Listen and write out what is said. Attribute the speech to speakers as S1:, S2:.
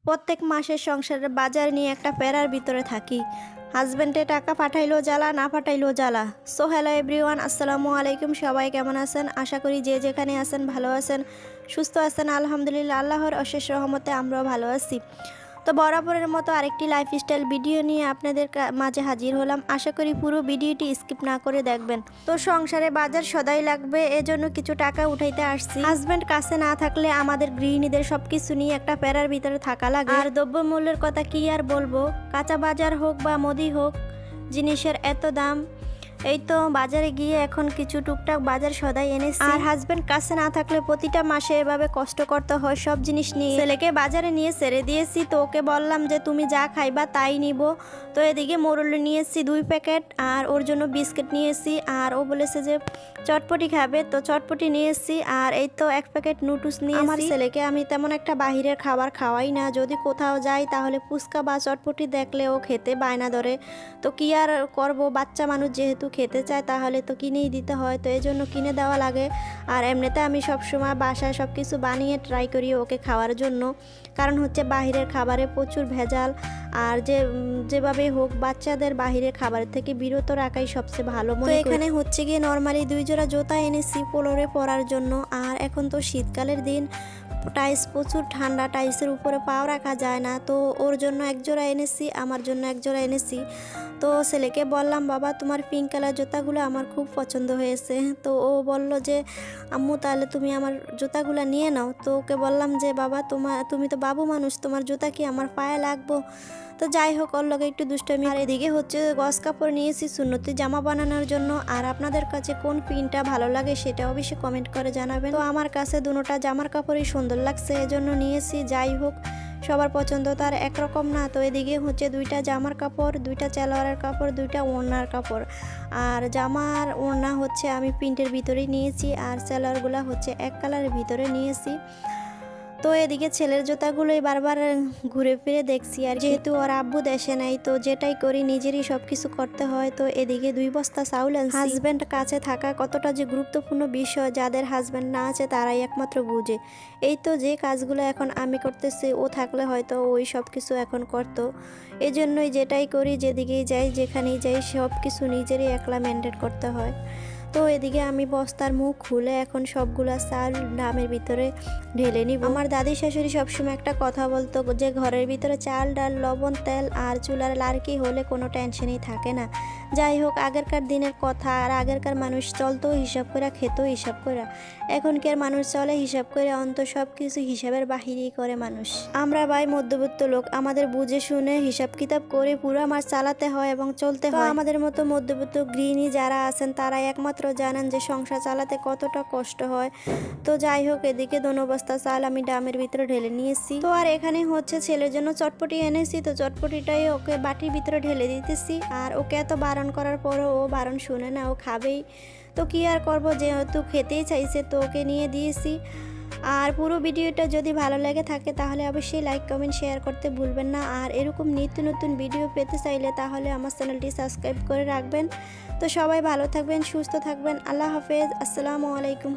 S1: প্রত্যেক মাসের সংসারের বাজার নিয়ে একটা প্যারার ভিতরে থাকি। হাজব্যান্ডে টাকা পাঠাইলেও জ্বালা, না পাঠাইলেও জ্বালা। সো হ্যালো এভরিওয়ান, আসসালামু আলাইকুম। সবাই কেমন আছেন? আশা করি যে যেখানে আছেন ভালো আছেন, সুস্থ আছেন। আলহামদুলিল্লাহ, আল্লাহর অশেষ রহমতে আমরাও ভালো আছি। তো বরাবরের মতো আরেকটি লাইফস্টাইল ভিডিও নিয়ে আপনাদের মাঝে হাজির হলাম। আশা করি পুরো ভিডিওটি স্কিপ না করে দেখবেন। তো সংসারে বাজার সদাই লাগবে, এজন্য কিছু টাকা উঠাইতে আসছি। হাজব্যান্ড কাছে না থাকলে আমাদের গৃহিণীদের সবকিছু নিয়ে একটা প্যারার ভিতরে থাকা লাগে। আর দ্রব্যমূল্যের কথা কি আর বলবো, কাঁচা বাজার হোক বা মুদি হোক, জিনিসের এত দাম। এই তো বাজারে গিয়ে এখন কিছু টুকটাক বাজার সদাই এনেছি। আর হাজবেন্ড কাছে না থাকলে প্রতিটা মাসে এভাবে কষ্ট করতে হয় সব জিনিস নিয়ে। ছেলেকে বাজারে নিয়ে ছেড়ে দিয়েছি, তো ওকে বললাম যে তুমি যা খাইবা তাই নিব। তো এদিকে মোরল নিয়েছি 2 প্যাকেট, আর ওর জন্য বিস্কিট নিয়েছি। আর ও বলেছে যে চটপটি খাবে, তো চটপটি নিয়েছি। আর এই তো 1 প্যাকেট নুডলস নিয়েছি। আমার ছেলেকে আমি তেমন একটা বাহিরের খাবার খাওয়াই না, যদি কোথাও যাই তাহলে ফুচকা বা চটপটি দেখলে ও খেতে বায়না ধরে। তো কি আর করবো, বাচ্চা মানুষ যেহেতু খেতে চায় তাহলে তো কিনেই দিতে হয়, তো এই জন্য কিনে দেওয়া লাগে। আর এমনিতে আমি সবসময় বাসায় সব কিছু বানিয়ে ট্রাই করি ওকে খাওয়ার জন্য, কারণ হচ্ছে বাহিরের খাবারে প্রচুর ভেজাল। আর যেভাবে হোক বাচ্চাদের বাহিরের খাবারের থেকে বিরত রাখাই সবচেয়ে ভালো মনে করি। এখানে হচ্ছে গিয়ে নর্মালি 2 জোড়া জুতা এনেছি পোলোরে পরার জন্য। আর এখন তো শীতকালের দিন, টাইলস প্রচুর ঠান্ডা, টাইলসের উপরে পাও রাখা যায় না, তো ওর জন্য 1 জোড়া এনেছি, আমার জন্য 1 জোড়া এনেছি। তো ছেলেকে বললাম বাবা তোমার পিঙ্ক কালার জুতাগুলো আমার খুব পছন্দ হয়েছে। তো ও বলল যে আম্মু তাহলে তুমি আমার জুতাগুলো নিয়ে নাও। তো ওকে বললাম যে বাবা তুমি তো বাবু মানুষ, তোমার জুতা কি আমার পায়ে লাগবো? তো যাই হোক, ওর লগে একটু দুষ্টামি। আর এদিকে হচ্ছে গস কাপড় নিয়েছি সুন্নতি জামা বানানোর জন্য। আর আপনাদের কাছে কোন প্রিন্টটা ভালো লাগে সেটা অবশ্যই কমেন্ট করে জানাবেন। তো আমার কাছে দুটোটা জামার কাপড়ই সুন্দর লাগছে, এজন্য নিয়েছি। যাই হোক, সবার পছন্দ তো আর একরকম না। তো এদিকে হচ্ছে 2টা জামার কাপড়, 2টা সালোয়ারের কাপড়, 2টা ওড়নার কাপড়। আর জামার ওড়না হচ্ছে আমি প্রিন্টের ভিতরেই নিয়েছি, আর সালোয়ারগুলো হচ্ছে 1 কালারের ভিতরে নিয়েছি। তো এদিকে ছেলের জুতাগুলোই বারবার ঘুরে ফিরে দেখছি। আর যেহেতু ওর আব্বু দেশে নাই, তো যেটাই করি নিজেরই সব কিছু করতে হয়। তো এদিকে 2 বস্তা চাউল আনছি। হাজব্যান্ড কাছে থাকা কতটা যে গুরুত্বপূর্ণ বিষয়, যাদের হাজব্যান্ড না আছে তারাই একমাত্র বুঝে। এই তো যে কাজগুলো এখন আমি করতেছি, ও থাকলে হয়তো ওই সব কিছু এখন করতো। এই জন্যই যেটাই করি, যেদিকেই যাই, যেখানেই যাই, সব কিছু নিজেরই একলা মেনটেন করতে হয়। তো এদিকে আমি বস্তার মুখ খুলে এখন সবগুলা চাল ড্রামের ভিতরে ঢেলে নিব। আমার দাদি শাশুড়ি সবসময় একটা কথা বলতো যে ঘরের ভিতরে চাল ডাল লবণ তেল আর চুলার লাড়কি হলে কোনো টেনশনই থাকে না। যাই হোক, আগেরকার দিনের কথা। আর আগেরকার মানুষ চলতো হিসাব করে, খেতো হিসাব করে। এখনকার মানুষ চলে হিসাব করে, অন্ত সব কিছু হিসাবের বাহিরেই করে মানুষ। আমরা ভাই মধ্যবিত্ত লোক, আমাদের বুঝে শুনে হিসাব কিতাব করে পুরো মাস চালাতে হয় এবং চলতে হয়। আমাদের মতো মধ্যবিত্ত গৃহিণী যারা আছেন তারা একমাত্র জানেন যে সংসার চালাতে কতটা কষ্ট হয়। তো যাই হোক, এদিকে 2 বস্তা চাল আমি ড্রামের ভিতরে ঢেলে নিয়েছি। তো আর এখানে হচ্ছে ছেলের জন্য চটপটি এনেছি, তো চটপটিটাই ওকে বাটির ভিতরে ঢেলে দিতেছি। আর ওকে এত বারণ করার পরও ও বারণ শুনে না, ও খাবেই। তো কি আর করবো, যেহেতু খেতেই চাইছে তো ওকে নিয়ে দিয়েছি। আর পুরো ভিডিওটা যদি ভালো লেগে থাকে তাহলে অবশ্যই লাইক কমেন্ট শেয়ার করতে ভুলবেন না। আর এরকম নিত্য নতুন ভিডিও পেতে চাইলে তাহলে আমার চ্যানেলটি সাবস্ক্রাইব করে রাখবেন। তো সবাই ভালো থাকবেন, সুস্থ থাকবেন। আল্লাহ হাফেজ, আসসালামু আলাইকুম।